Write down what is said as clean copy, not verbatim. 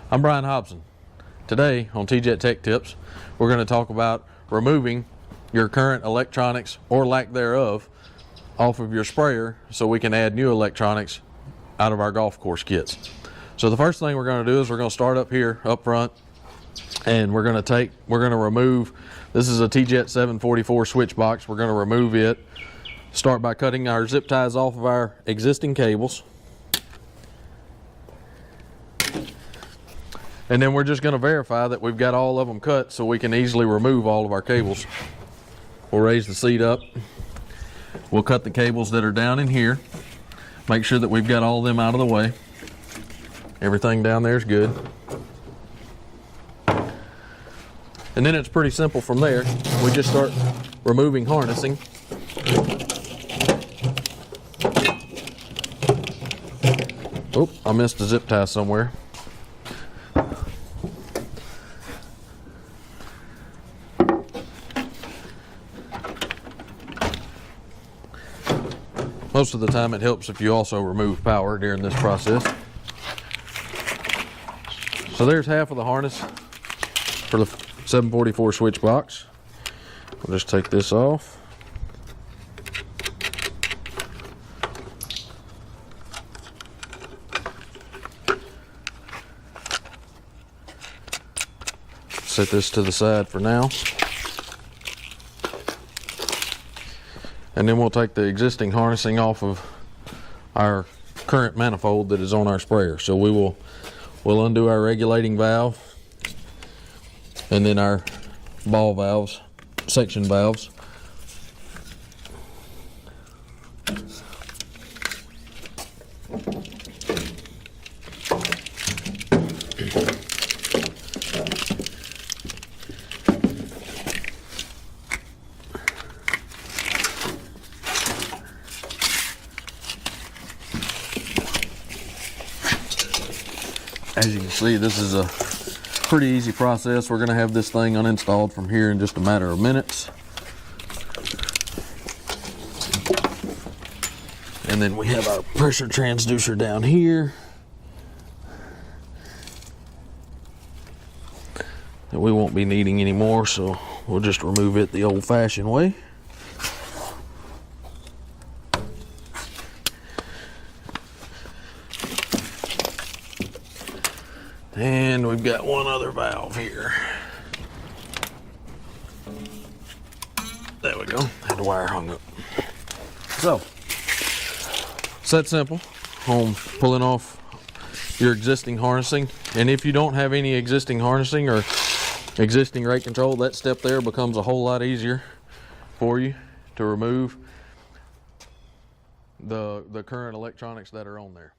I'm Brian Hobson. Today on TeeJet Tech Tips, we're going to talk about removing your current electronics or lack thereof off of your sprayer so we can add new electronics out of our golf course kits. So the first thing we're going to do is we're going to start up here up front, and we're going to remove, this is a TeeJet 744 switch box. We're going to remove it. Start by cutting our zip ties off of our existing cables. And then we're just going to verify that we've got all of them cut so we can easily remove all of our cables. We'll raise the seat up. We'll cut the cables that are down in here. Make sure that we've got all of them out of the way. Everything down there is good. And then it's pretty simple from there. We just start removing harnessing. Oh, I missed a zip tie somewhere. Most of the time it helps if you also remove power during this process. So there's half of the harness for the 744 switch box. We'll just take this off. Set this to the side for now. And then we'll take the existing harnessing off of our current manifold that is on our sprayer. So we'll undo our regulating valve and then our ball valves, section valves. As you can see, this is a pretty easy process. We're going to have this thing uninstalled from here in just a matter of minutes. And then we have our pressure transducer down here that we won't be needing anymore, so we'll just remove it the old-fashioned way. And we've got one other valve here. There we go. Had the wire hung up. So, it's that simple on pulling off your existing harnessing. And if you don't have any existing harnessing or existing rate control, that step there becomes a whole lot easier for you to remove the current electronics that are on there.